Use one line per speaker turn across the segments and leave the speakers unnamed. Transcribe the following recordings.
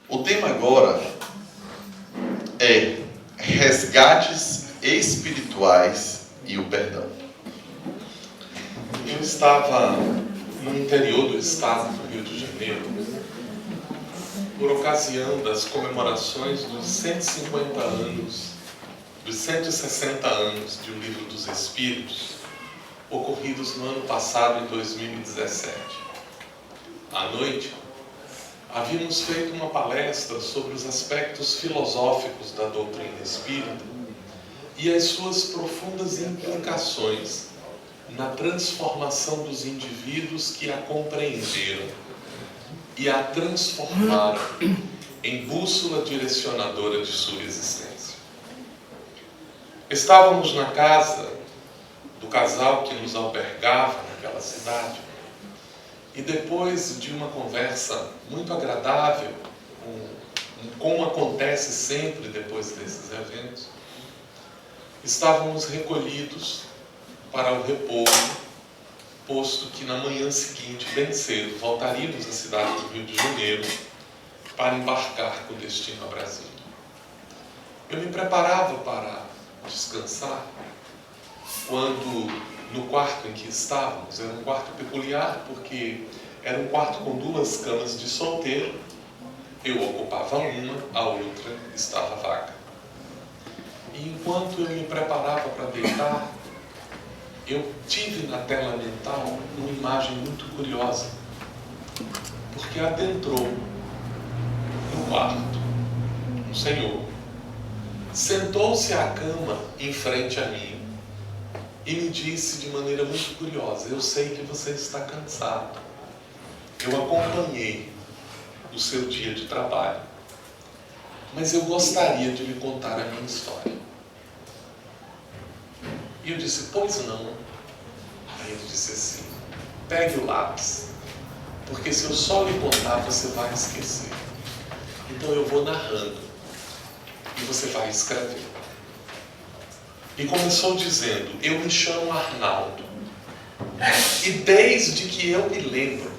O tema agora é resgates espirituais e o perdão. Eu estava no interior do estado do Rio de Janeiro, por ocasião das comemorações dos 150 anos, dos 160 anos de O Livro dos Espíritos, ocorridos no ano passado, em 2017. À noite, havíamos feito uma palestra sobre os aspectos filosóficos da doutrina espírita e as suas profundas implicações na transformação dos indivíduos que a compreenderam e a transformaram em bússola direcionadora de sua existência. Estávamos na casa do casal que nos albergava naquela cidade e depois de uma conversa muito agradável, como acontece sempre depois desses eventos, estávamos recolhidos para o repouso, posto que na manhã seguinte, bem cedo, voltaríamos à cidade do Rio de Janeiro para embarcar com destino a Brasília. Eu me preparava para descansar quando, no quarto em que estávamos, era um quarto peculiar porque era um quarto com 2 camas de solteiro, eu ocupava uma, a outra estava vaga. E enquanto eu me preparava para deitar, eu tive na tela mental uma imagem muito curiosa, porque adentrou no quarto um senhor, sentou-se à cama em frente a mim e me disse de maneira muito curiosa: eu sei que você está cansado, eu acompanhei o seu dia de trabalho, mas eu gostaria de lhe contar a minha história. E eu disse: pois não. Aí ele disse assim: pegue o lápis, porque se eu só lhe contar, você vai esquecer. Então eu vou narrando e você vai escrever. E começou dizendo: eu me chamo Arnaldo, e desde que eu me lembro,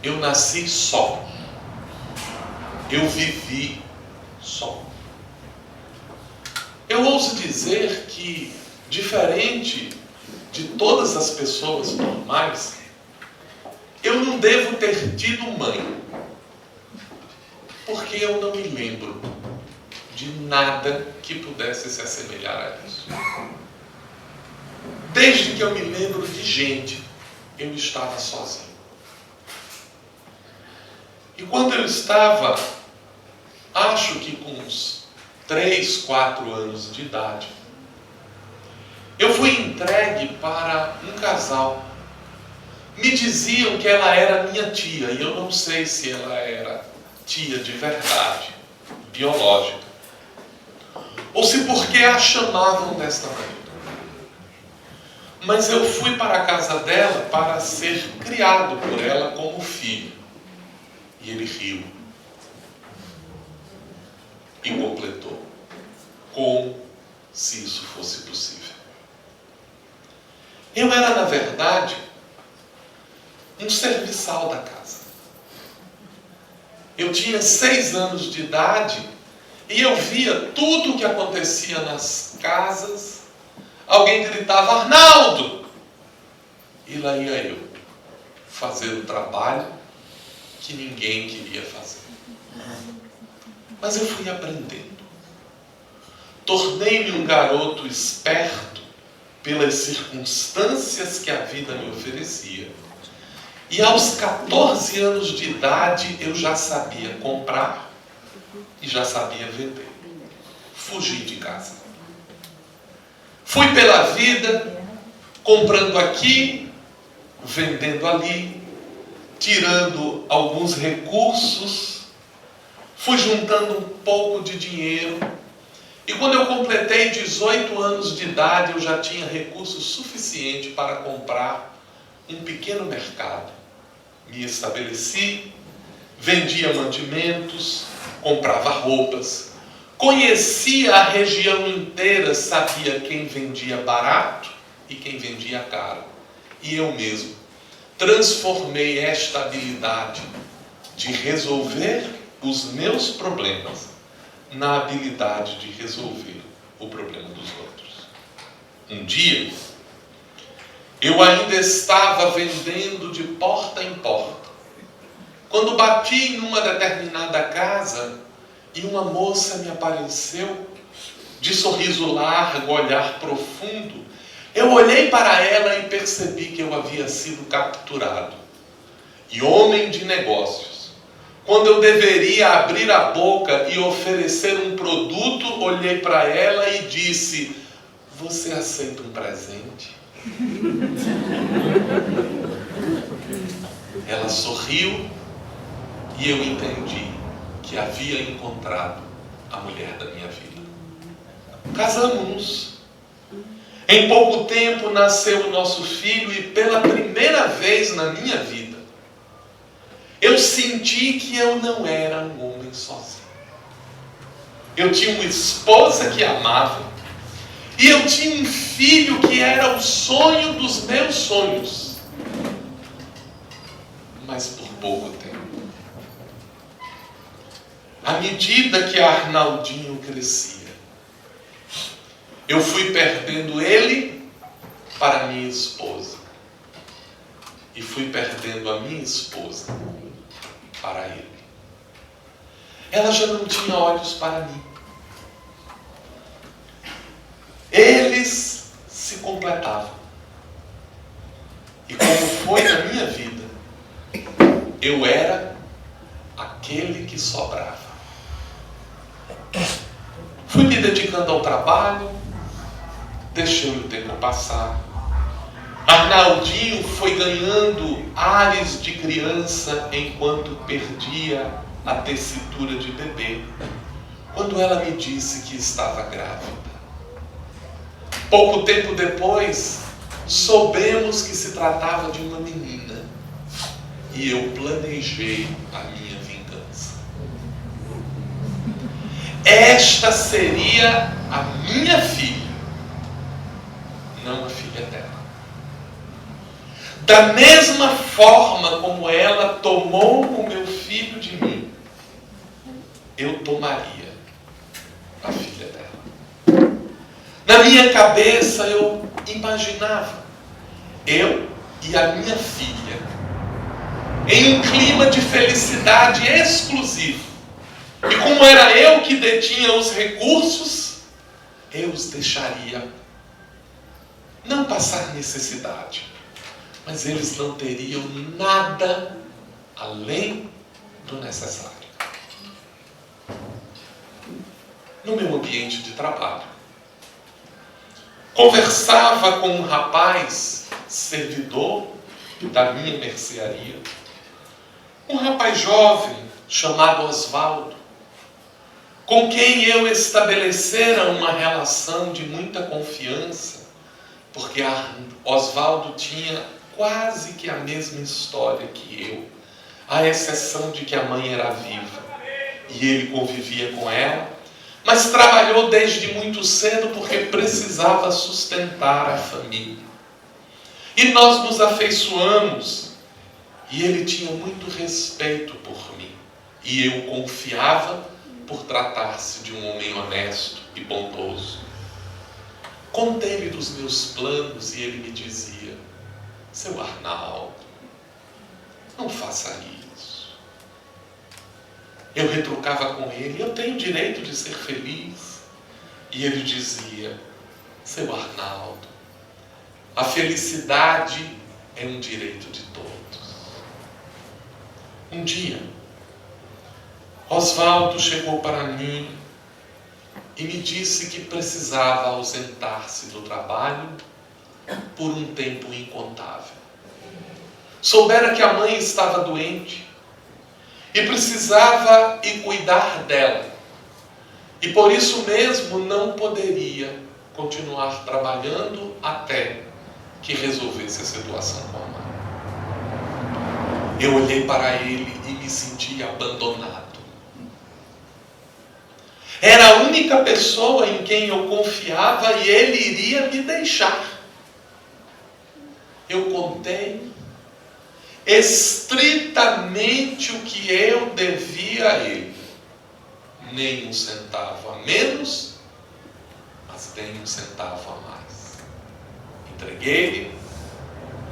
eu nasci só, eu vivi só. Eu ouso dizer que, diferente de todas as pessoas normais, eu não devo ter tido mãe, porque eu não me lembro de nada que pudesse se assemelhar a isso. Desde que eu me lembro de gente, eu estava sozinho. E quando eu estava, acho que com uns 3, 4 anos de idade, eu fui entregue para um casal. Me diziam que ela era minha tia, e eu não sei se ela era tia de verdade, biológica, ou se porque a chamavam desta maneira. Mas eu fui para a casa dela para ser criado por ela como filho. E ele riu e completou: como se isso fosse possível. Eu era, na verdade, um serviçal da casa. Eu tinha 6 anos de idade e eu via tudo o que acontecia nas casas. Alguém gritava: Arnaldo! E lá ia eu fazer o trabalho que ninguém queria fazer. Mas eu fui aprendendo. Tornei-me um garoto esperto pelas circunstâncias que a vida me oferecia. E aos 14 anos de idade eu já sabia comprar e já sabia vender. Fugi de casa. Fui pela vida, comprando aqui, vendendo ali, tirando alguns recursos, fui juntando um pouco de dinheiro. E quando eu completei 18 anos de idade, eu já tinha recurso suficiente para comprar um pequeno mercado. Me estabeleci, vendia mantimentos, comprava roupas, conhecia a região inteira, sabia quem vendia barato e quem vendia caro. E eu mesmo transformei esta habilidade de resolver os meus problemas na habilidade de resolver o problema dos outros. Um dia, eu ainda estava vendendo de porta em porta, quando bati em uma determinada casa e uma moça me apareceu, de sorriso largo, olhar profundo. Eu olhei para ela e percebi que eu havia sido capturado. E homem de negócios, quando eu deveria abrir a boca e oferecer um produto, olhei para ela e disse: você aceita um presente? Ela sorriu e eu entendi que havia encontrado a mulher da minha vida. Casamos-nos. Em pouco tempo nasceu o nosso filho e pela primeira vez na minha vida, eu senti que eu não era um homem sozinho. Eu tinha uma esposa que amava e eu tinha um filho que era o sonho dos meus sonhos. Mas por pouco tempo. À medida que Arnaldinho crescia, eu fui perdendo ele para minha esposa. E fui perdendo a minha esposa para ele. Ela já não tinha olhos para mim. Eles se completavam. E como foi na minha vida, eu era aquele que sobrava. Fui me dedicando ao trabalho, deixei o tempo passar. Arnaldinho foi ganhando ares de criança enquanto perdia a tessitura de bebê, quando ela me disse que estava grávida. Pouco tempo depois, soubemos que se tratava de uma menina e eu planejei a minha vingança. Esta seria a minha filha, não a filha dela. Da mesma forma como ela tomou o meu filho de mim, eu tomaria a filha dela. Na minha cabeça eu imaginava eu e a minha filha em um clima de felicidade exclusivo. E como era eu que detinha os recursos, eu os deixaria não passar necessidade, mas eles não teriam nada além do necessário. No meu ambiente de trabalho, conversava com um rapaz, servidor da minha mercearia, um rapaz jovem chamado Osvaldo, com quem eu estabelecera uma relação de muita confiança, porque Osvaldo tinha quase que a mesma história que eu, à exceção de que a mãe era viva e ele convivia com ela, mas trabalhou desde muito cedo porque precisava sustentar a família. E nós nos afeiçoamos e ele tinha muito respeito por mim e eu confiava por tratar-se de um homem honesto e bondoso. Contei-lhe dos meus planos e ele me dizia: seu Arnaldo, não faça isso. Eu retrucava com ele: eu tenho direito de ser feliz. E ele dizia: seu Arnaldo, a felicidade é um direito de todos. Um dia, Osvaldo chegou para mim e me disse que precisava ausentar-se do trabalho por um tempo incontável. Soubera que a mãe estava doente e precisava ir cuidar dela. E por isso mesmo não poderia continuar trabalhando até que resolvesse a situação com a mãe. Eu olhei para ele e me senti abandonado. Era a única pessoa em quem eu confiava e ele iria me deixar. Eu contei estritamente o que eu devia a ele. nem um centavo a menos, mas nem um centavo a mais. Entreguei-lhe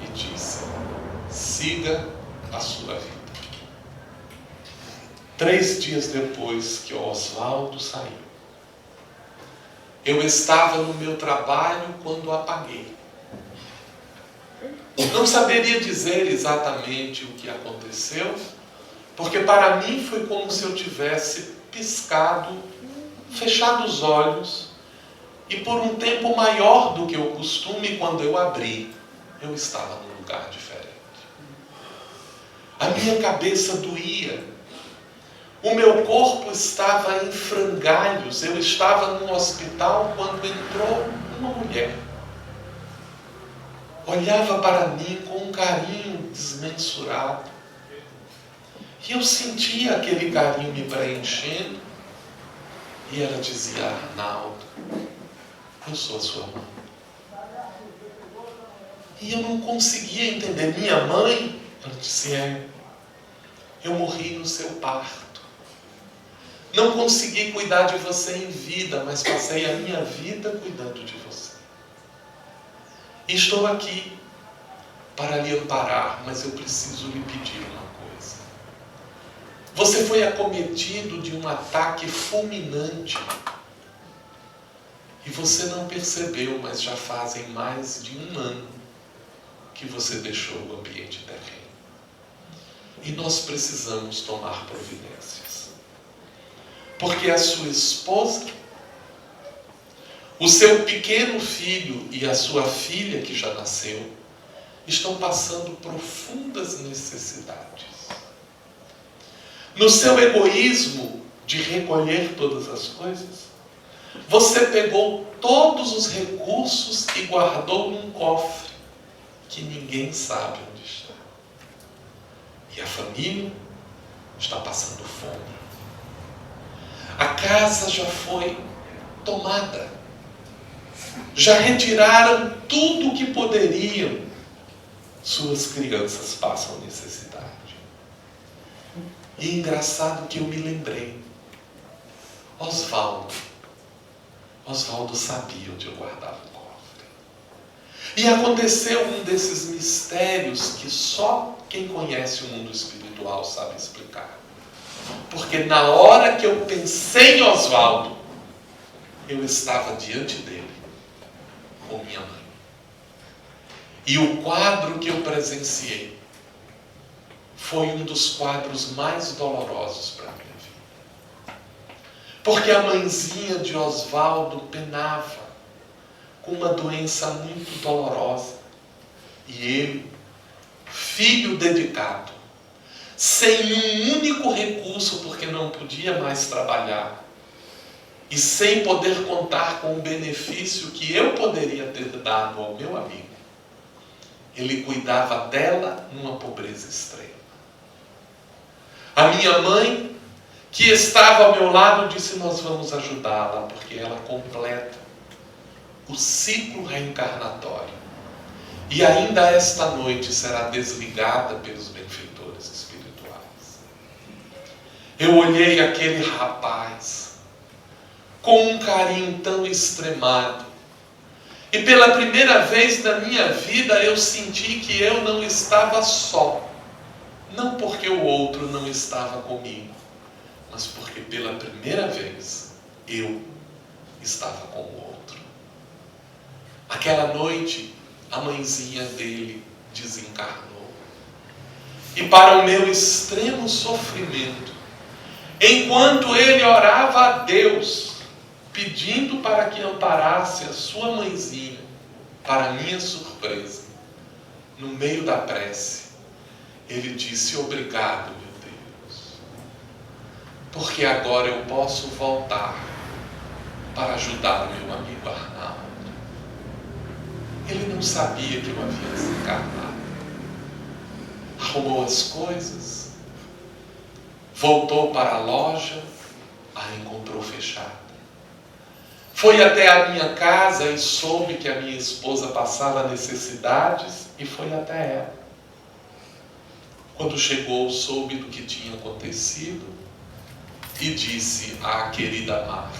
e disse: siga a sua vida. 3 dias depois que Oswaldo saiu, eu estava no meu trabalho quando o apaguei. Não saberia dizer exatamente o que aconteceu, porque para mim foi como se eu tivesse piscado, fechado os olhos, e por um tempo maior do que o costume, quando eu abri, eu estava num lugar diferente. A minha cabeça doía, o meu corpo estava em frangalhos, eu estava num hospital quando entrou uma mulher. Olhava para mim com um carinho desmensurado. E eu sentia aquele carinho me preenchendo. E ela dizia: Arnaldo, eu sou a sua mãe. E eu não conseguia entender. Minha mãe? Ela disse: eu morri no seu parto. Não consegui cuidar de você em vida, mas passei a minha vida cuidando de você. E estou aqui para lhe amparar, mas eu preciso lhe pedir uma coisa. Você foi acometido de um ataque fulminante. E você não percebeu, mas já fazem mais de 1 ano que você deixou o ambiente terreno. E nós precisamos tomar providências. Porque a sua esposa, o seu pequeno filho e a sua filha, que já nasceu, estão passando profundas necessidades. No seu egoísmo de recolher todas as coisas, você pegou todos os recursos e guardou num cofre que ninguém sabe onde está. E a família está passando fome. A casa já foi tomada. Já retiraram tudo o que poderiam. Suas crianças passam necessidade. E é engraçado que eu me lembrei. Oswaldo sabia onde eu guardava o cofre. E aconteceu um desses mistérios que só quem conhece o mundo espiritual sabe explicar. Porque na hora que eu pensei em Oswaldo, eu estava diante dele, com minha mãe. E o quadro que eu presenciei foi um dos quadros mais dolorosos para a minha vida. Porque a mãezinha de Oswaldo penava com uma doença muito dolorosa. E ele, filho dedicado, sem um único recurso, porque não podia mais trabalhar, e sem poder contar com o benefício que eu poderia ter dado ao meu amigo, ele cuidava dela numa pobreza extrema. A minha mãe, que estava ao meu lado, disse: nós vamos ajudá-la, porque ela completa o ciclo reencarnatório. E ainda esta noite será desligada pelos benfeitores espirituais. Eu olhei aquele rapaz com um carinho tão extremado. E pela primeira vez na minha vida eu senti que eu não estava só. Não porque o outro não estava comigo, mas porque pela primeira vez eu estava com o outro. Aquela noite, a mãezinha dele desencarnou. E para o meu extremo sofrimento, enquanto ele orava a Deus, pedindo para que amparasse a sua mãezinha, para minha surpresa, no meio da prece, ele disse: obrigado, meu Deus, porque agora eu posso voltar para ajudar o meu amigo Arnaldo. Ele não sabia que eu havia desencarnado. Arrumou as coisas, voltou para a loja, a encontrou fechada. Foi até a minha casa e soube que a minha esposa passava necessidades e foi até ela. Quando chegou, soube do que tinha acontecido e disse à querida Marta: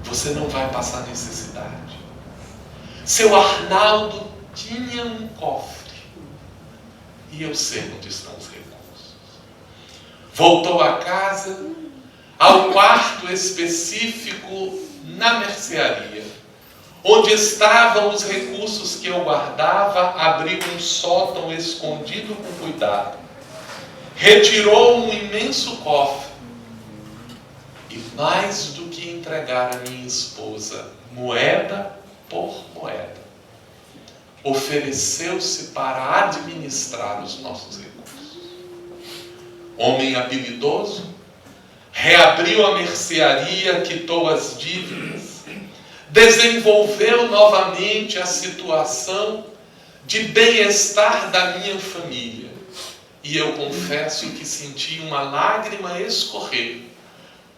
você não vai passar necessidade. Seu Arnaldo tinha um cofre e eu sei onde estão os recursos. Voltou a casa, ao quarto específico na mercearia, onde estavam os recursos que eu guardava, abriu um sótão escondido com cuidado, retirou um imenso cofre e, mais do que entregar a minha esposa moeda por moeda, ofereceu-se para administrar os nossos recursos. Homem habilidoso, reabriu a mercearia, quitou as dívidas, desenvolveu novamente a situação de bem-estar da minha família. E eu confesso que senti uma lágrima escorrer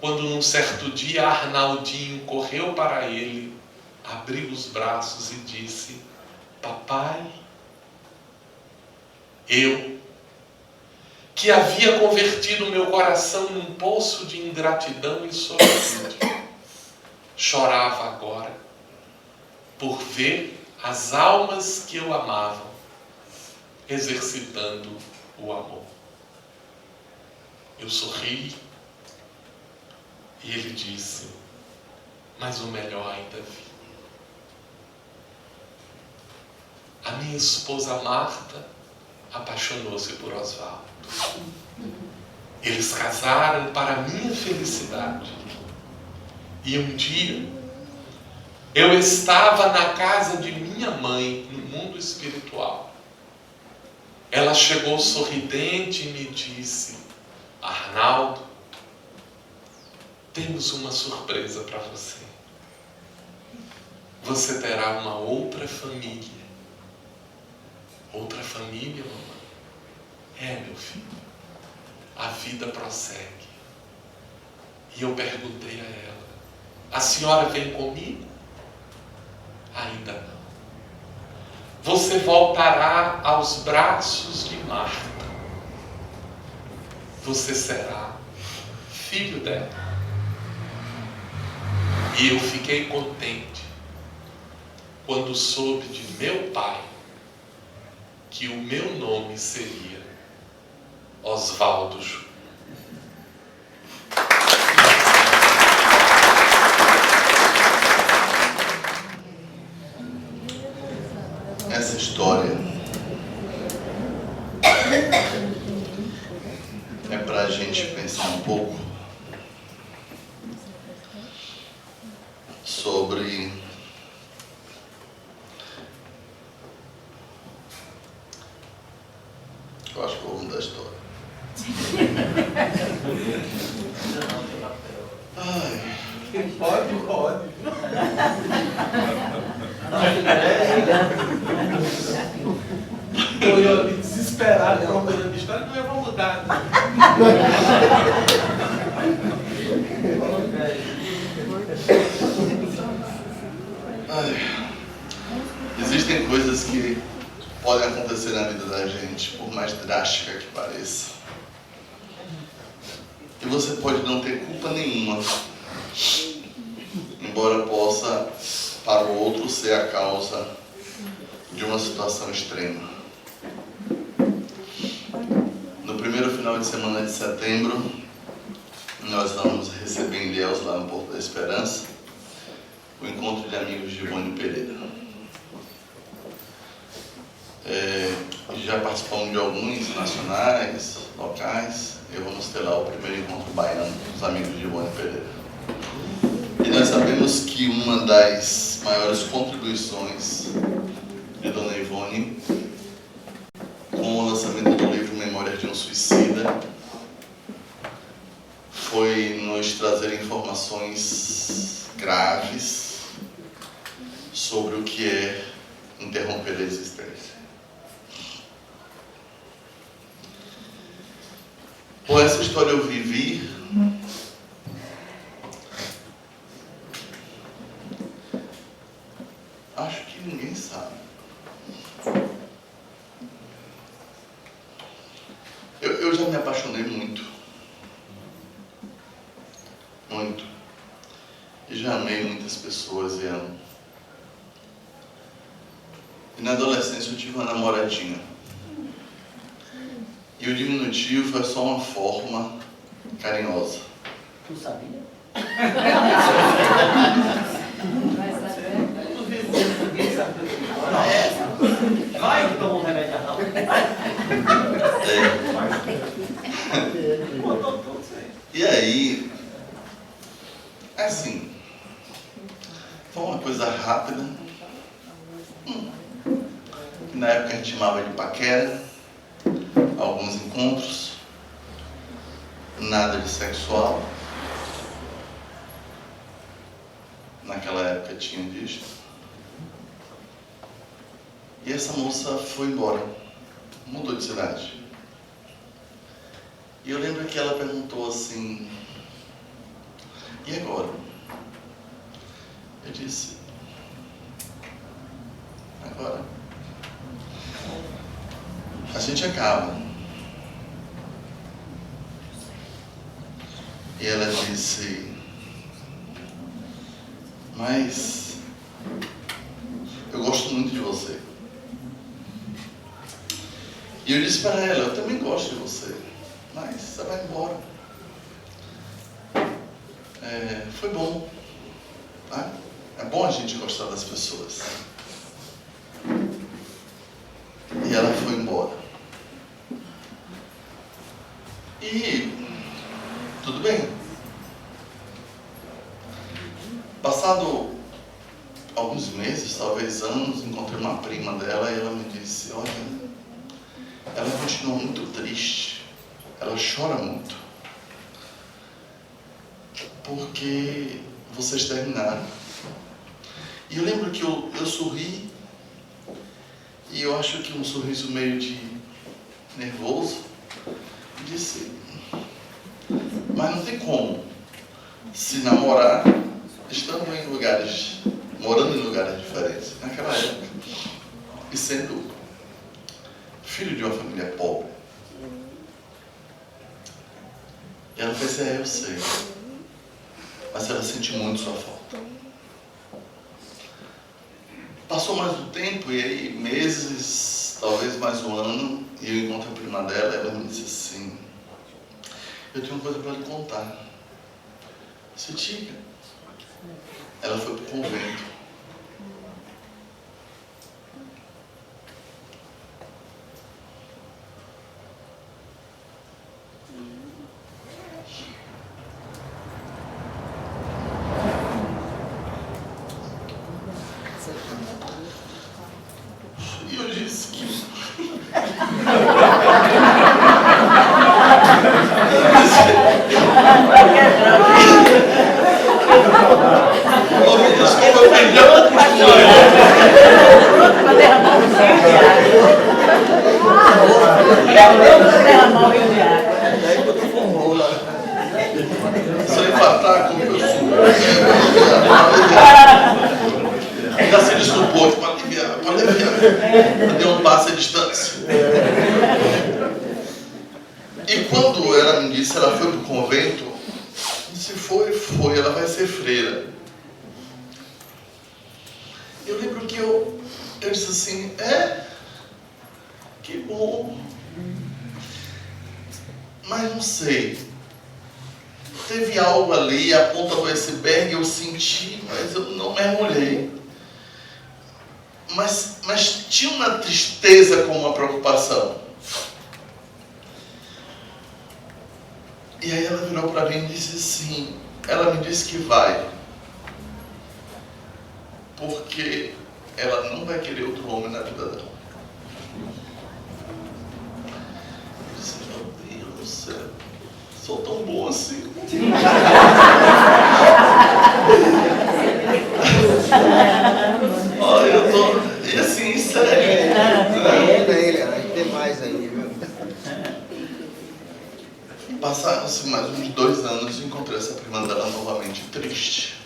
quando num certo dia Arnaldinho correu para ele, abriu os braços e disse: papai, eu, que havia convertido meu coração num poço de ingratidão e solitude, chorava agora por ver as almas que eu amava exercitando o amor. Eu sorri e ele disse: mas o melhor ainda vinha. A minha esposa Marta apaixonou-se por Osvaldo. Eles casaram para minha felicidade. E um dia, eu estava na casa de minha mãe, no mundo espiritual. Ela chegou sorridente e me disse: Arnaldo, temos uma surpresa para você. Você terá uma outra família. Outra família, mamãe? É, meu filho. A vida prossegue. E eu perguntei a ela: a senhora vem comigo? Ainda não. Você voltará aos braços de Marta. Você será filho dela. E eu fiquei contente quando soube de meu pai que o meu nome seria Osvaldo Júnior.
Essa história é para a gente pensar um pouco sobre eu acho que eu vou mudar a história. Ai.
Pode. Eu ia me desesperar procurando a história, não eu vou mudar.
Ai. Existem coisas que podem acontecer na vida da gente, por mais drástica que pareça. E você pode não ter culpa nenhuma, embora possa, para o outro, ser a causa de uma situação extrema. No primeiro final de semana de setembro, nós vamos receber em Ilhéus, lá no Porto da Esperança, o encontro de amigos de Ivone Pereira. Já participamos de alguns nacionais, locais, e vamos ter lá o primeiro encontro baiano dos amigos de Ivone Pereira. E nós sabemos que uma das maiores contribuições de Dona Ivone, com o lançamento do livro Memórias de um Suicida, foi nos trazer informações graves sobre o que é interromper a existência. Por essa história eu vivi, acho que ninguém sabe. Eu já me apaixonei muito. muito. E já amei muitas pessoas e amo. E na adolescência eu tive uma namoradinha. E o diminutivo é só uma forma carinhosa.
Tu sabia? Vai que toma um remédio errado.
E aí, assim, foi uma coisa rápida. Na época a gente chamava de paquera, alguns encontros, nada de sexual. Naquela época tinha disso. E essa moça foi embora, mudou de cidade. E eu lembro que ela perguntou assim, e agora? Eu disse, agora a gente acaba. E ela disse, mas eu gosto muito de você. E eu disse para ela, eu também gosto de você, mas você vai embora. Foi bom. Tá? É bom a gente gostar das pessoas. E ela foi embora. E tudo bem. Passado alguns meses, talvez anos, encontrei uma prima dela e ela me disse, olha, ela continua muito triste, ela chora muito, porque vocês terminaram. E eu lembro que eu sorri, e eu acho que um sorriso meio de nervoso, e disse, mas não tem como se namorar estando em lugares, morando em lugares diferentes, naquela época, e sendo filho de uma família pobre. E ela fez, eu sei, mas ela sente muito sua falta. Passou mais um tempo, e aí meses, talvez mais um ano, e eu encontro a prima dela, e ela me disse assim, eu tenho uma coisa para lhe contar. Você diga. Ela foi para o convento. E eu disse que... Desculpa, eu perdi a compostura. Se eu empatar como eu sou, ainda se desculpou, pode aliviar. Deu um passo à distância. E quando ela me disse, ela foi para o convento, se foi, ela vai ser freira. Eu lembro que eu disse assim, que bom, mas não sei, teve algo ali, a ponta do iceberg eu senti, mas eu não mergulhei. Mas tinha uma tristeza com uma preocupação. E aí ela virou para mim e disse assim, ela me disse que vai, porque ela não vai querer outro homem na vida dela. Eu disse, meu Deus do céu, sou tão bom assim. Olha, eu tô, e assim, sério.
Tem mais aí, viu?
Passaram-se mais uns 2 anos e encontrei essa prima dela novamente triste.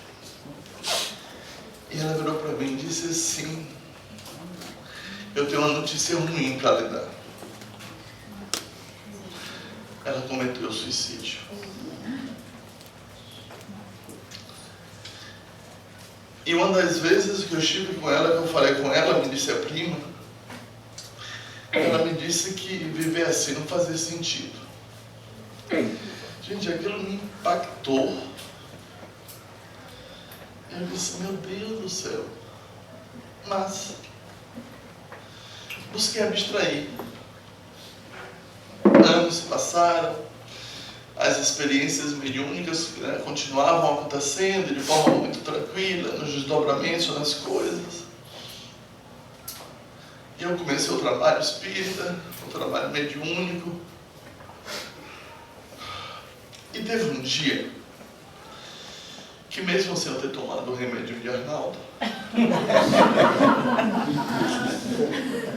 E ela virou para mim e disse assim, eu tenho uma notícia ruim para lhe dar. Ela cometeu suicídio. E uma das vezes que eu estive com ela, que eu falei com ela, me disse a prima, ela me disse que viver assim não fazia sentido. Gente, aquilo me impactou. Eu disse, meu Deus do céu. Mas busquei abstrair. Anos se passaram, as experiências mediúnicas continuavam acontecendo de forma muito tranquila, nos desdobramentos, nas coisas. E eu comecei o trabalho espírita, o trabalho mediúnico. E teve um dia que, mesmo sem eu ter tomado o remédio de Arnaldo,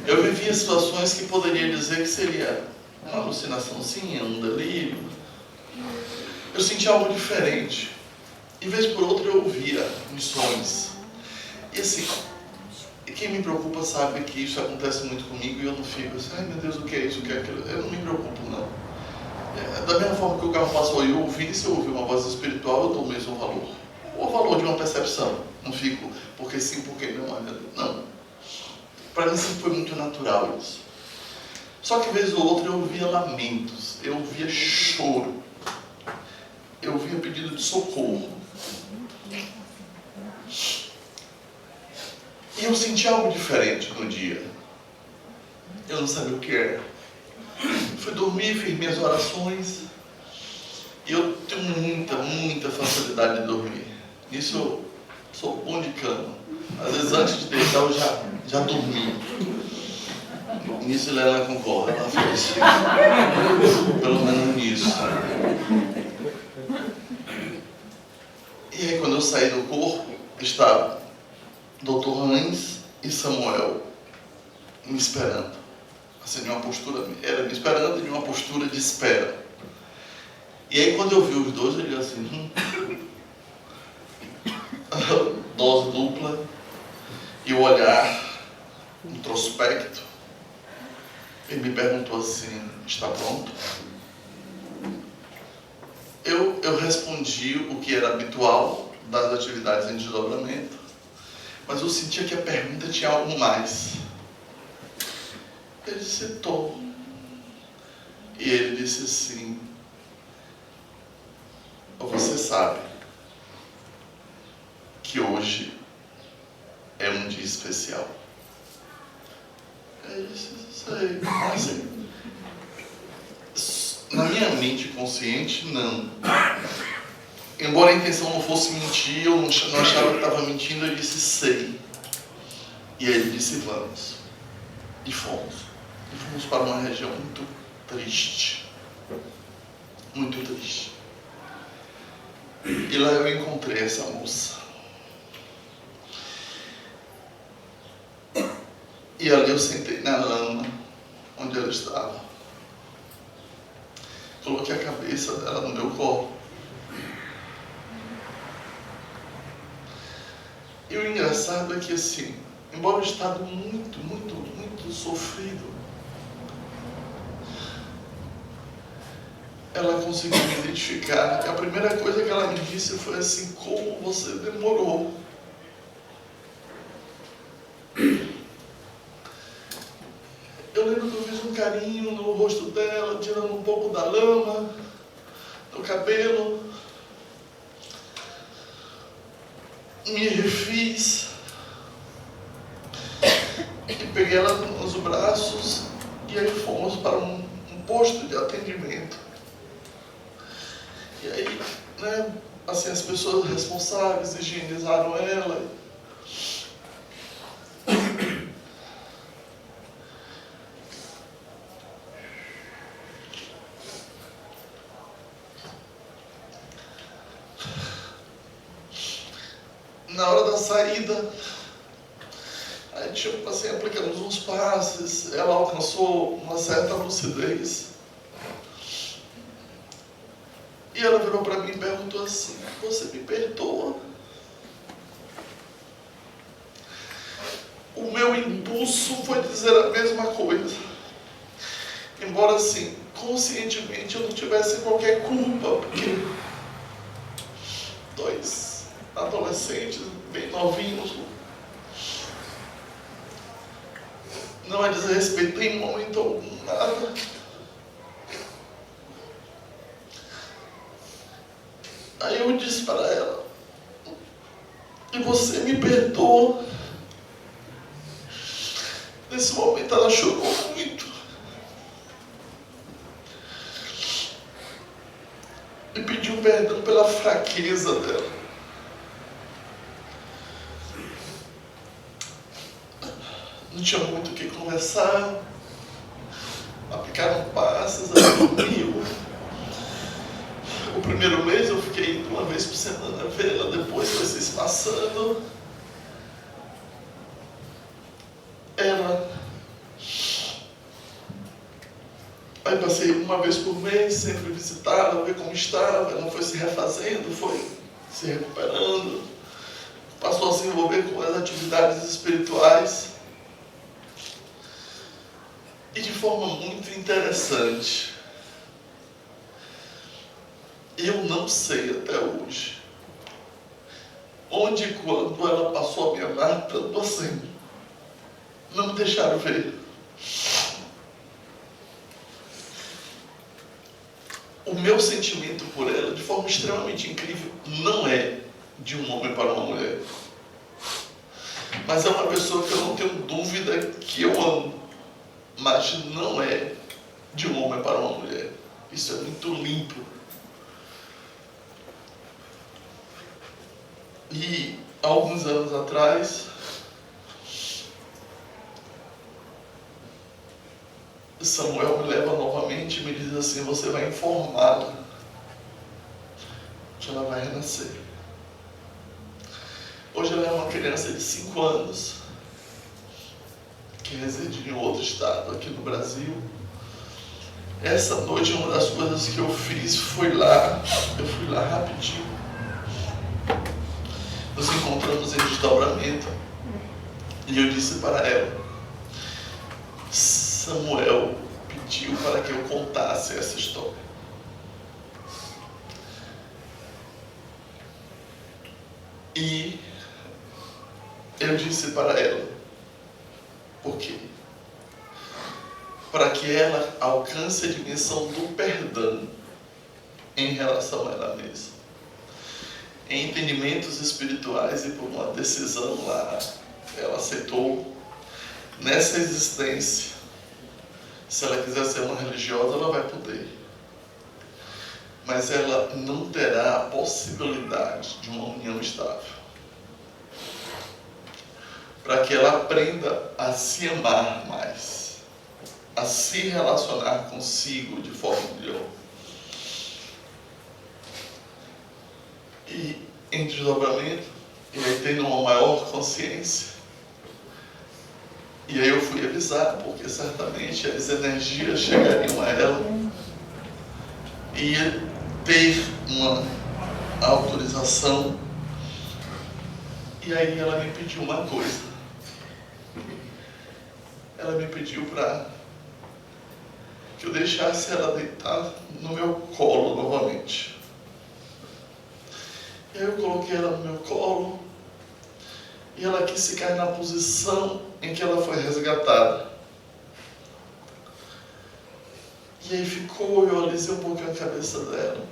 eu vivia situações que poderia dizer que seria uma alucinaçãozinha, um delírio. Eu sentia algo diferente. E vez por outra eu ouvia uns sons. E assim, quem me preocupa sabe que isso acontece muito comigo e eu não fico assim, ai meu Deus, o que é isso, o que é aquilo? Eu não me preocupo, não. Da mesma forma que o carro passou e eu ouvi, se eu ouvir uma voz espiritual, eu dou o mesmo valor. O valor de uma percepção. Não fico, porque sim, porque não, não. Para mim sempre foi muito natural isso. Só que vez ou outra eu ouvia lamentos, eu ouvia choro, eu ouvia pedido de socorro. E eu senti algo diferente no dia. Eu não sabia o que era. Fui dormir, fiz minhas orações. E eu tenho muita facilidade de dormir. Nisso eu sou bom de cama. Às vezes antes de deitar eu já dormi. Nisso ela concorda, ela fez. Pelo menos nisso. E aí quando eu saí do corpo, estava Dr. Hans e Samuel me esperando. Assim, de uma postura, era me esperando de uma postura de espera. E aí quando eu vi os dois, eu disse assim, dose dupla, e o olhar introspecto. Ele me perguntou assim, está pronto? Eu respondi o que era habitual das atividades em desdobramento, mas eu sentia que a pergunta tinha algo mais. Ele disse, estou. E ele disse assim, você sabe que hoje é um dia especial. Eu disse, sei, assim, na minha mente consciente, não. Embora a intenção não fosse mentir, eu não achava que estava mentindo, eu disse, sei. E aí ele disse, vamos. E fomos. E fomos para uma região muito triste. Muito triste. E lá eu encontrei essa moça. E ali eu sentei na lama onde ela estava. Coloquei a cabeça dela no meu colo. E o engraçado é que assim, embora eu estado muito sofrido, ela conseguiu me identificar. E a primeira coisa que ela me disse foi assim, como você demorou. Eu lembro que eu fiz um carinho no rosto dela, tirando um pouco da lama, do cabelo. Me refiz. E peguei ela nos braços e aí fomos para um posto de atendimento. E aí, né, assim, as pessoas responsáveis higienizaram ela. Na hora da saída, a gente, assim, aplicamos uns passes, ela alcançou uma certa lucidez. E ela virou para mim e perguntou assim, você me perdoa? O meu impulso foi dizer a mesma coisa. Embora, assim, conscientemente eu não tivesse qualquer culpa, porque dois adolescentes bem novinho, não a desrespeitei em momento algum, nada. Aí eu disse para ela, e você me perdoa? Nesse momento ela chorou muito. E pediu perdão pela fraqueza dela. Não tinha muito o que conversar. Aplicaram passes ali comigo. O primeiro mês eu fiquei indo uma vez por semana ver ela, depois foi se espaçando. Aí passei uma vez por mês, sempre visitava, ver como estava, ela foi se refazendo, foi se recuperando, passou a se envolver com as atividades espirituais. E de forma muito interessante, eu não sei até hoje onde e quando ela passou a me amar tanto assim. Não me deixaram ver. O meu sentimento por ela, de forma extremamente incrível, não é de um homem para uma mulher. Mas é uma pessoa que eu não tenho dúvida que eu amo. Mas não é de um homem para uma mulher. Isso é muito limpo. E alguns anos atrás, Samuel me leva novamente e me diz assim, você vai informá-la que ela vai renascer. Hoje ela é uma criança de 5 anos, que reside em outro estado aqui no Brasil. Essa noite, uma das coisas que eu fiz foi eu fui lá rapidinho. Nos encontramos em desdobramento e eu disse para ela, Samuel pediu para que eu contasse essa história. E eu disse para ela, por quê? Para que ela alcance a dimensão do perdão em relação a ela mesma. Em entendimentos espirituais e por uma decisão lá, ela aceitou nessa existência. Se ela quiser ser uma religiosa, ela vai poder. Mas ela não terá a possibilidade de uma união estável. Para que ela aprenda a se amar mais, a se relacionar consigo de forma melhor. E em desdobramento, e aí tendo uma maior consciência, e aí eu fui avisar, porque certamente as energias chegariam a ela, ia ter uma autorização, e aí ela me pediu uma coisa. Ela me pediu para que eu deixasse ela deitar no meu colo novamente. E aí eu coloquei ela no meu colo e ela quis ficar na posição em que ela foi resgatada. E aí ficou, eu alisei um pouquinho a cabeça dela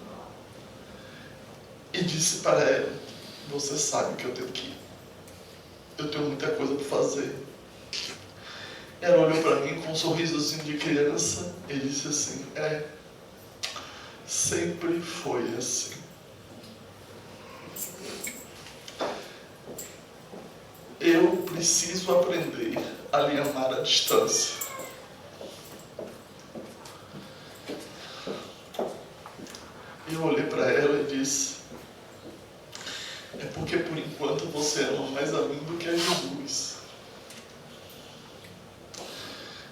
e disse para ela, você sabe que eu tenho que ir. Eu tenho muita coisa para fazer. Ela olhou para mim com um sorrisozinho de criança e disse assim, sempre foi assim. Eu preciso aprender a lhe amar à distância. Eu olhei para ela e disse, é porque por enquanto você ama mais a mim do que a Jesus.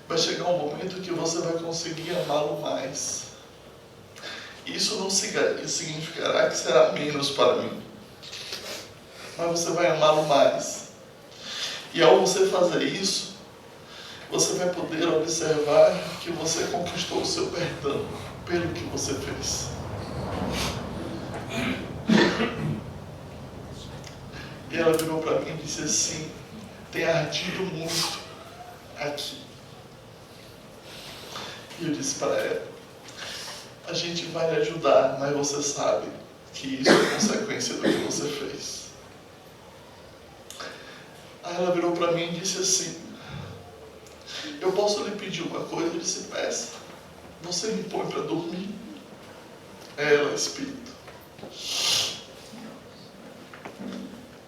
Vai chegar um momento que você vai conseguir amá-lo mais. Isso não significará que será menos para mim. Mas você vai amá-lo mais. E ao você fazer isso, você vai poder observar que você conquistou o seu perdão pelo que você fez. E ela virou para mim e disse assim: tem ardido muito aqui. E eu disse para ela: a gente vai lhe ajudar, mas você sabe que isso é consequência do que você fez. Aí ela virou para mim e disse assim: eu posso lhe pedir uma coisa? Eu disse: peça. Você me põe para dormir? Ela, espírito.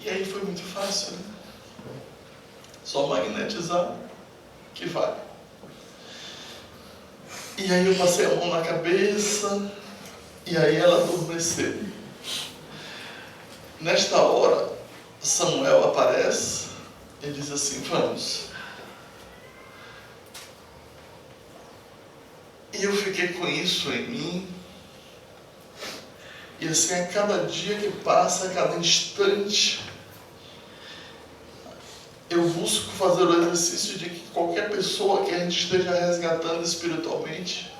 E aí foi muito fácil, né? Só magnetizar que vai. E aí eu passei a mão na cabeça, e aí ela adormeceu. Nesta hora, Samuel aparece e diz assim: vamos. E eu fiquei com isso em mim. E assim, a cada dia que passa, a cada instante, eu busco fazer o exercício de que qualquer pessoa que a gente esteja resgatando espiritualmente,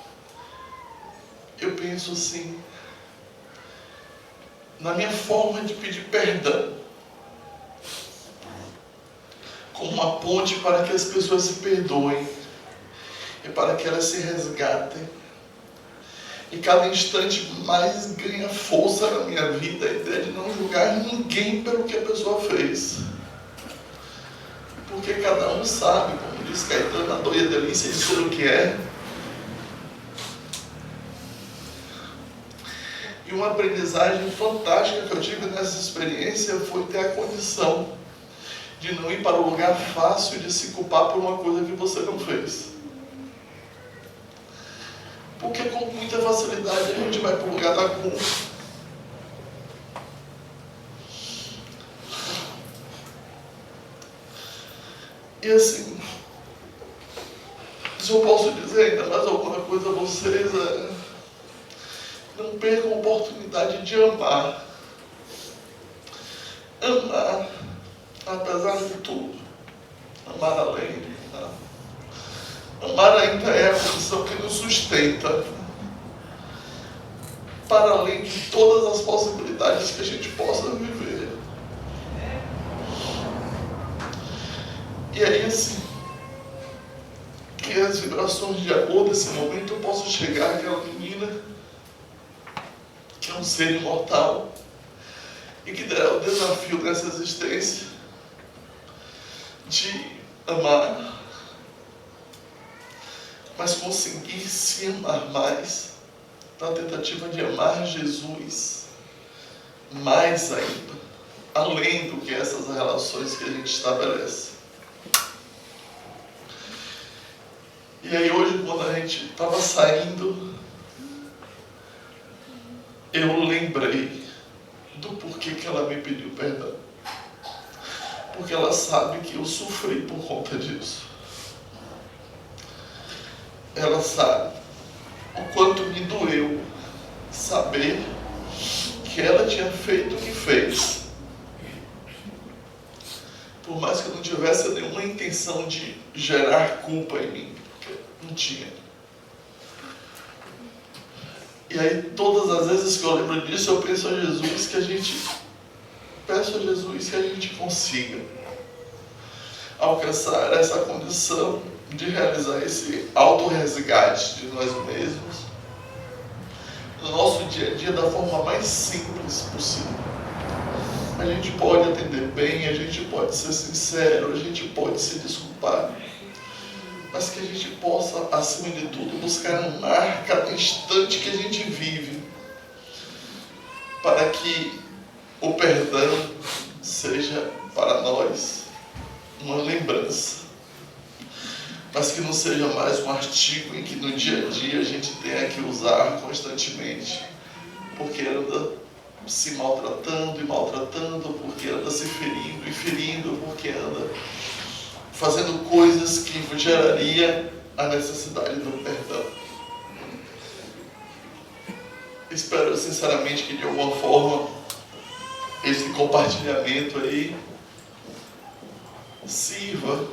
eu penso assim, na minha forma de pedir perdão, como uma ponte para que as pessoas se perdoem e para que elas se resgatem. E cada instante mais ganha força na minha vida a ideia de não julgar ninguém pelo que a pessoa fez. Porque cada um sabe, como diz Caetano, a dor e a delícia de ser o que é. E uma aprendizagem fantástica que eu tive nessa experiência foi ter a condição de não ir para o lugar fácil de se culpar por uma coisa que você não fez. Porque com muita facilidade a gente vai para o lugar da culpa. E assim, se eu posso dizer ainda mais alguma coisa a vocês, não percam a oportunidade de amar. Amar, apesar de tudo. Amar além. Amar ainda é a condição que nos sustenta. Para além de todas as possibilidades que a gente possa viver. E aí assim, que as vibrações de amor desse momento eu posso chegar àquela menina que é um ser imortal e que terá o desafio dessa existência de amar, mas conseguir se amar mais na tentativa de amar Jesus mais ainda, além do que essas relações que a gente estabelece. E aí hoje, quando a gente estava saindo, eu lembrei do porquê que ela me pediu perdão. Porque ela sabe que eu sofri por conta disso. Ela sabe o quanto me doeu saber que ela tinha feito o que fez. Por mais que eu não tivesse nenhuma intenção de gerar culpa em mim. Não tinha. E aí todas as vezes que eu lembro disso, eu penso a Jesus que a gente... Peço a Jesus que a gente consiga alcançar essa condição de realizar esse autorresgate de nós mesmos no nosso dia a dia da forma mais simples possível. A gente pode atender bem, a gente pode ser sincero, a gente pode se desculpar, mas que a gente possa, acima de tudo, buscar amar cada instante que a gente vive, para que o perdão seja para nós uma lembrança, mas que não seja mais um artigo em que no dia a dia a gente tenha que usar constantemente, porque anda se maltratando e maltratando, porque anda se ferindo e ferindo, porque anda fazendo coisas que geraria a necessidade do perdão. Espero sinceramente que de alguma forma esse compartilhamento aí sirva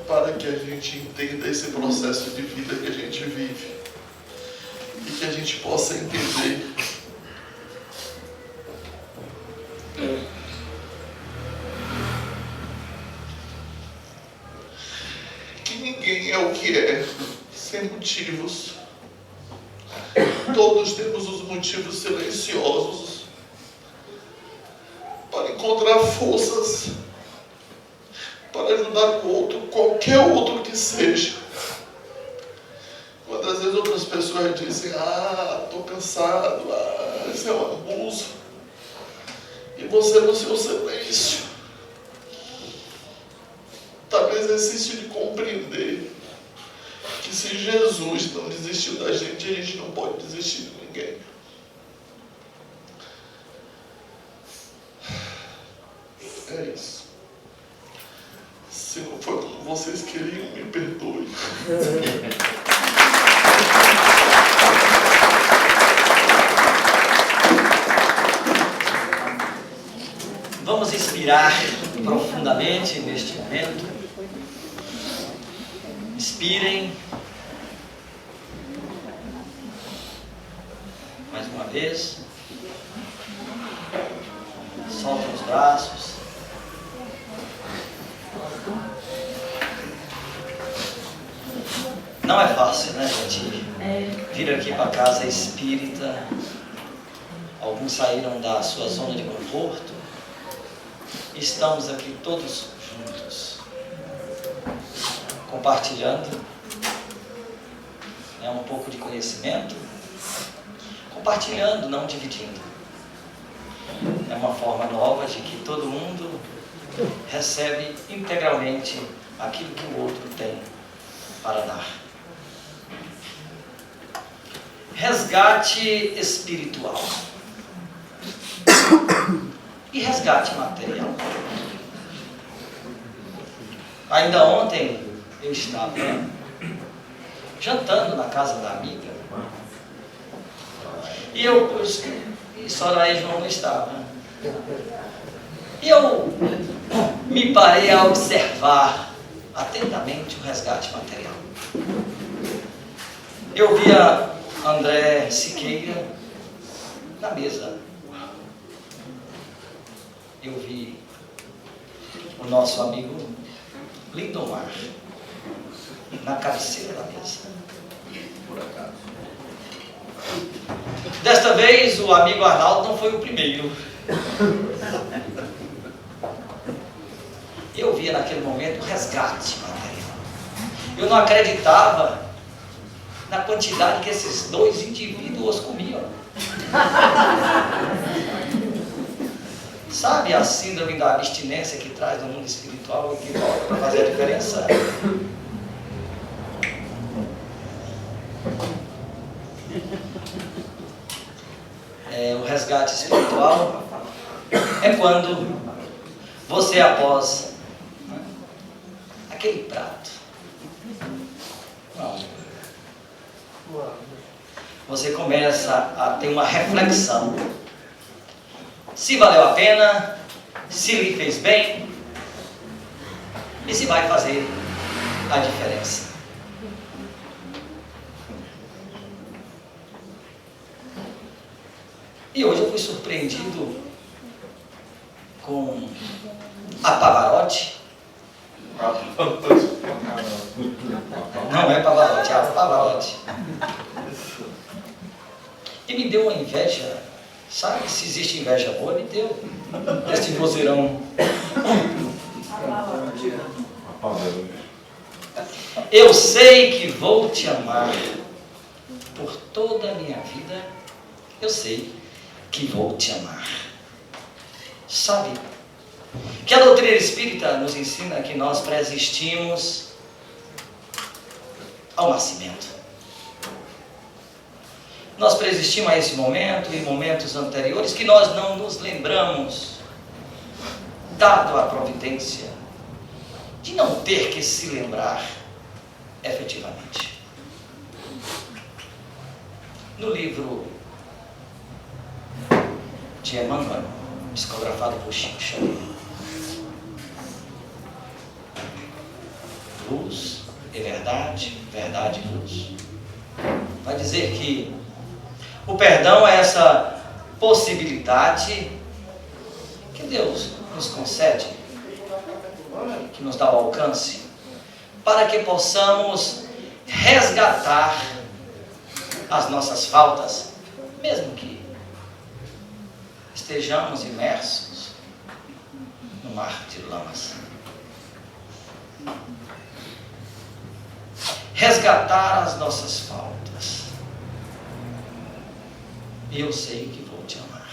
para que a gente entenda esse processo de vida que a gente vive e que a gente possa entender ninguém é o que é sem motivos. Todos temos os motivos silenciosos para encontrar forças para ajudar o outro, qualquer outro que seja. Quantas vezes outras pessoas dizem: estou cansado, isso é um abuso. E você, no seu silêncio, está no exercício de compreender que se Jesus não desistiu da gente, a gente não pode desistir de ninguém. É isso. Se não foi como vocês queriam, me perdoe.
Vamos inspirar profundamente neste momento. Inspirem. Mais uma vez. Soltem os braços. Não é fácil, né, gente? Vir aqui para a casa espírita. Alguns saíram da sua zona de conforto. Estamos aqui todos juntos, compartilhando um pouco de conhecimento, compartilhando, não dividindo. É uma forma nova de que todo mundo recebe integralmente aquilo que o outro tem para dar. Resgate espiritual e resgate material. Ainda ontem eu estava jantando na casa da amiga e Soraya e João não estavam. E eu me parei a observar atentamente o resgate material. Eu via André Siqueira na mesa. Eu vi o nosso amigo Lindomar na cabeceira da mesa. Por acaso. Desta vez o amigo Arnaldo não foi o primeiro. Eu via naquele momento o resgate material. Eu não acreditava na quantidade que esses dois indivíduos comiam. Sabe a síndrome da abstinência que traz no mundo espiritual e que volta para fazer a diferença? O resgate espiritual é quando você, após aquele prato, você começa a ter uma reflexão. Se valeu a pena, se lhe fez bem e se vai fazer a diferença. E hoje eu fui surpreendido com a Pavarotti. Não é Pavarotti, é a Pavarotti. E me deu uma inveja. Sabe, se existe inveja boa, me deu. Este vozeirão. Eu sei que vou te amar por toda a minha vida. Eu sei que vou te amar. Sabe que a doutrina espírita nos ensina que nós preexistimos ao nascimento. Nós preexistimos a esse momento e momentos anteriores que nós não nos lembramos, dado a providência, de não ter que se lembrar efetivamente. No livro de Emmanuel, psicografado por Chico Xavier, luz e verdade, verdade e luz, vai dizer que o perdão é essa possibilidade que Deus nos concede, que nos dá o alcance para que possamos resgatar as nossas faltas, mesmo que estejamos imersos no mar de lamas. Resgatar as nossas faltas. E eu sei que vou te amar.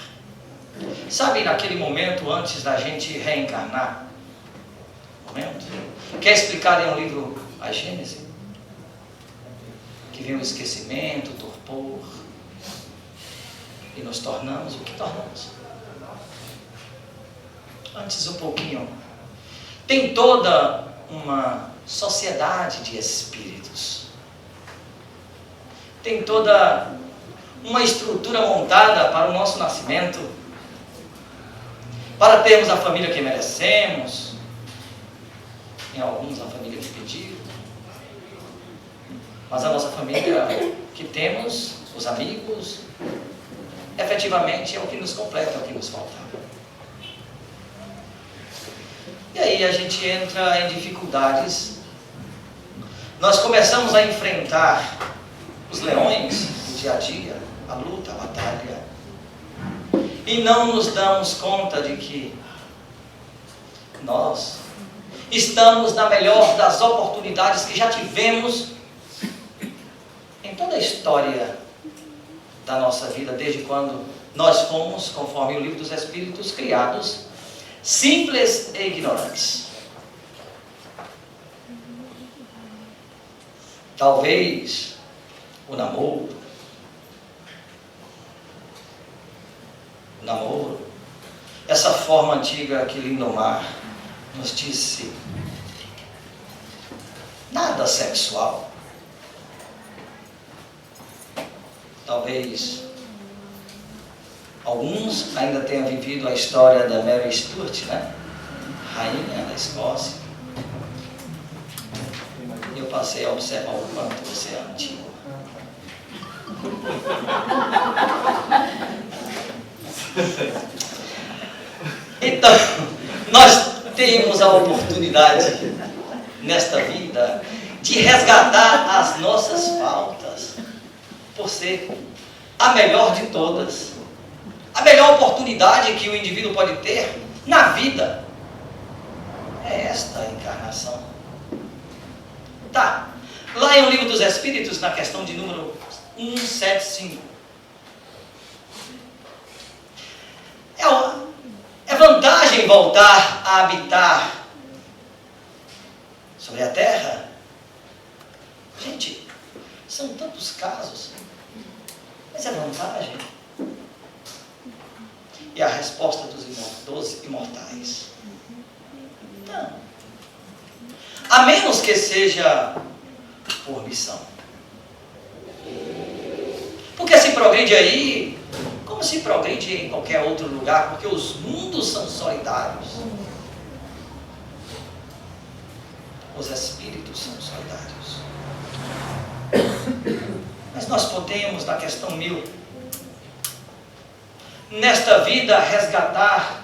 Sabe, naquele momento antes da gente reencarnar, que é explicado em um livro, a Gênese, que vem o esquecimento, o torpor, e nos tornamos o que tornamos. Antes um pouquinho, tem toda uma sociedade de espíritos, tem toda uma estrutura montada para o nosso nascimento, para termos a família que merecemos, em alguns a família que pediu, mas a nossa família que temos, os amigos, efetivamente é o que nos completa, é o que nos falta. E aí a gente entra em dificuldades. Nós começamos a enfrentar os leões do dia a dia, a luta, a batalha, e não nos damos conta de que nós estamos na melhor das oportunidades que já tivemos em toda a história da nossa vida, desde quando nós fomos, conforme o Livro dos Espíritos, criados simples e ignorantes. Talvez o namoro, essa forma antiga que Lindomar nos disse, nada sexual. Talvez alguns ainda tenham vivido a história da Mary Stuart, né? Rainha da Escócia. E eu passei a observar o quanto você é antigo. Então, nós temos a oportunidade nesta vida de resgatar as nossas faltas, por ser a melhor de todas. A melhor oportunidade que o indivíduo pode ter na vida é esta encarnação. Tá, lá em O Livro dos Espíritos, na questão de número 175, é vantagem voltar a habitar sobre a Terra? Gente, são tantos casos, mas é vantagem. E a resposta dos imortais: não. A menos que seja por missão. Porque se progride aí, como se progride em qualquer outro lugar, porque os mundos são solidários. Os espíritos são solidários. Mas nós podemos, na questão 1000, nesta vida, resgatar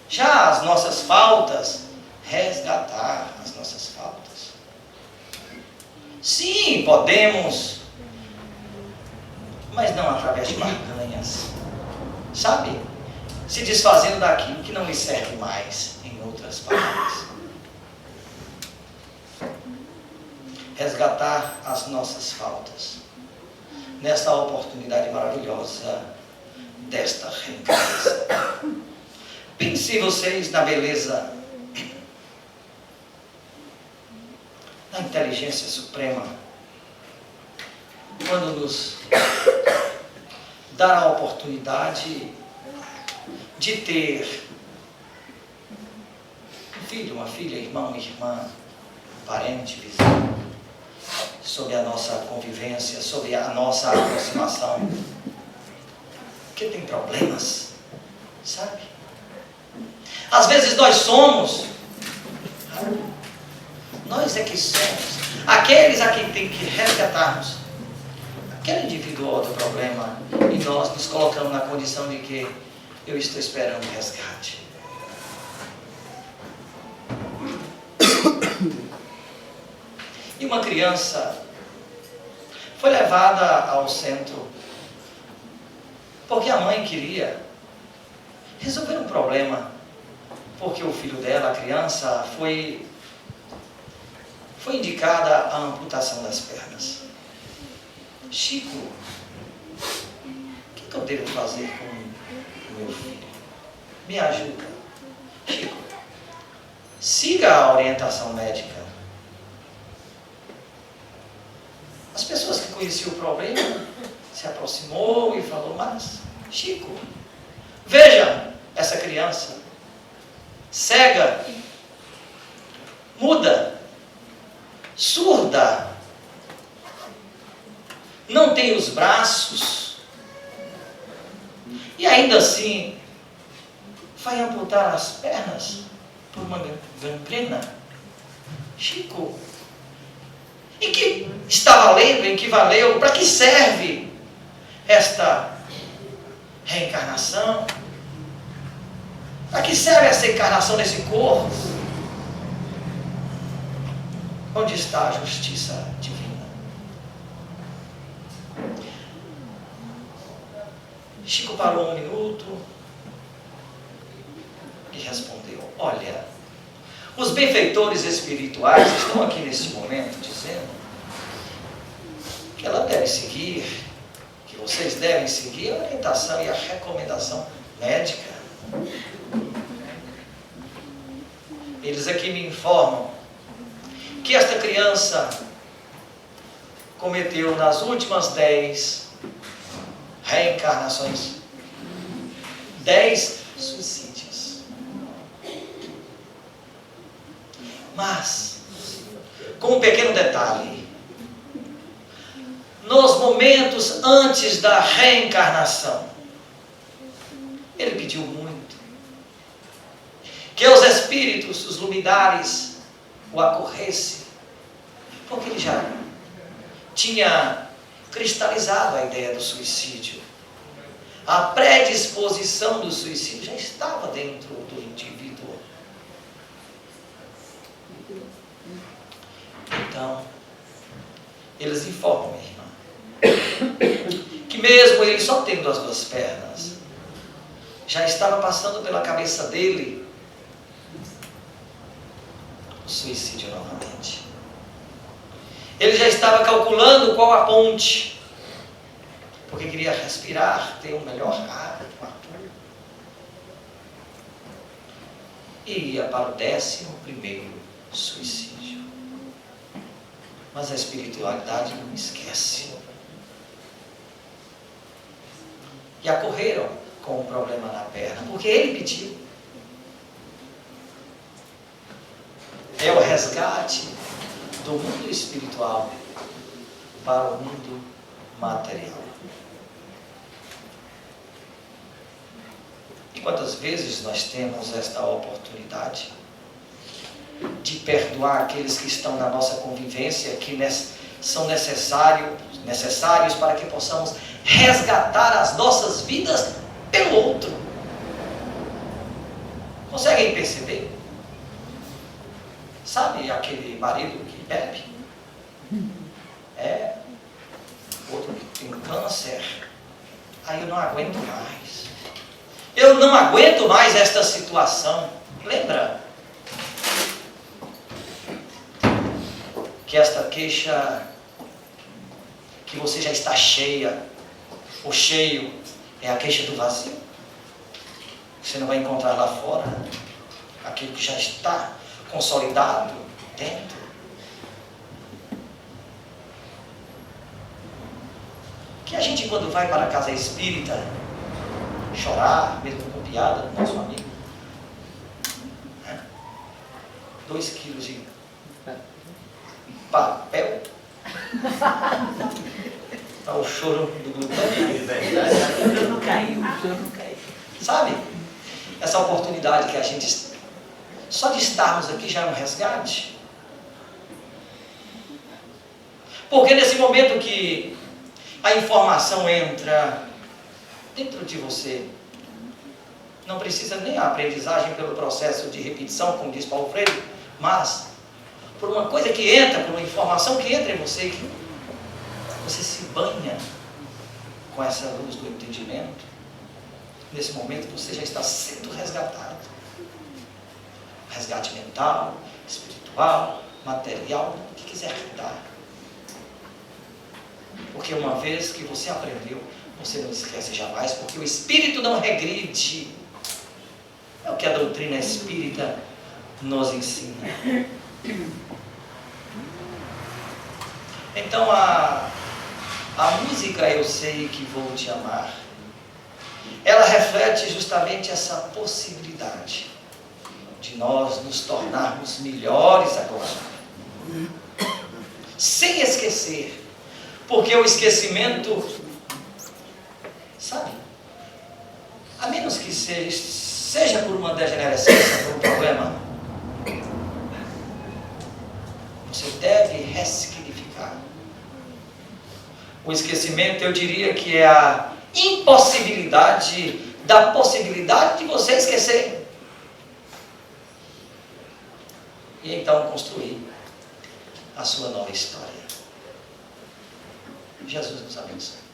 já as nossas faltas. Resgatar as nossas faltas. Sim, podemos, mas não através de barganhas, sabe? Se desfazendo daquilo que não lhe serve mais, em outras palavras. Resgatar as nossas faltas nesta oportunidade maravilhosa desta reencarnação. Pense vocês na beleza, na inteligência suprema, quando nos dá a oportunidade de ter um filho, uma filha, irmão, irmã, parente, vizinho, sobre a nossa convivência, sobre a nossa aproximação, que tem problemas, sabe? Às vezes nós é que somos aqueles a quem tem que resgatarmos aquele indivíduo do problema, e nós nos colocamos na condição de que eu estou esperando o resgate. E uma criança foi levada ao centro porque a mãe queria resolver um problema, porque o filho dela, a criança, foi indicada a amputação das pernas. Chico, o que eu devo fazer com o meu filho? Me ajuda. Chico, siga a orientação médica. As pessoas que conheciam o problema se aproximou e falou, mas Chico, veja essa criança, cega, muda, surda, não tem os braços, e ainda assim vai amputar as pernas por uma gangrena. Chico, em que está valendo, em que valeu, para que serve esta reencarnação? Para que serve essa encarnação nesse corpo? Onde está a justiça divina? Chico parou um minuto e respondeu, olha, os benfeitores espirituais estão aqui nesse momento dizendo que ela deve seguir, que vocês devem seguir a orientação e a recomendação médica. Eles aqui me informam que esta criança cometeu nas últimas 10 reencarnações 10 suicídios. Mas, com um pequeno detalhe, nos momentos antes da reencarnação, ele pediu muito que os espíritos, os luminares, o acorressem, porque ele já tinha cristalizado a ideia do suicídio. A predisposição do suicídio já estava dentro do indivíduo. Então, eles informam, minha irmã, que mesmo ele só tendo as 2 pernas, já estava passando pela cabeça dele o suicídio novamente. Ele já estava calculando qual a ponte, porque queria respirar, ter um melhor ar. E ia para o 11º suicídio. Mas a espiritualidade não esquece. E acorreram com o problema na perna, porque ele pediu. É o resgate do mundo espiritual para o mundo material. E quantas vezes nós temos esta oportunidade de perdoar aqueles que estão na nossa convivência, que são necessários para que possamos resgatar as nossas vidas pelo outro. Conseguem perceber? Sabe aquele marido que bebe? Outro que tem câncer. Aí eu não aguento mais. Eu não aguento mais esta situação. Lembra que esta queixa, que você já está cheia, ou cheio, é a queixa do vazio. Você não vai encontrar lá fora aquilo que já está consolidado dentro. Que a gente, quando vai para a casa espírita chorar, mesmo com piada do nosso amigo, 2 quilos de papel para o choro do glutão.
Eu não caiu.
Sabe? Essa oportunidade que a gente, só de estarmos aqui já é um resgate. Porque nesse momento que a informação entra dentro de você, não precisa nem a aprendizagem pelo processo de repetição, como diz Paulo Freire, mas por uma coisa que entra, por uma informação que entra em você, que você se banha com essa luz do entendimento. Nesse momento você já está sendo resgatado. Resgate mental, espiritual, material, o que quiser dar. Porque uma vez que você aprendeu, você não esquece jamais, porque o espírito não regride. É o que a doutrina espírita nos ensina. Então a música Eu Sei Que Vou Te Amar, ela reflete justamente essa possibilidade de nós nos tornarmos melhores agora, sem esquecer, porque o esquecimento, sabe, a menos que seja por uma degenerescência, por um problema, você deve ressignificar. O esquecimento, eu diria que é a impossibilidade da possibilidade de você esquecer. E então construir a sua nova história. Jesus nos abençoe.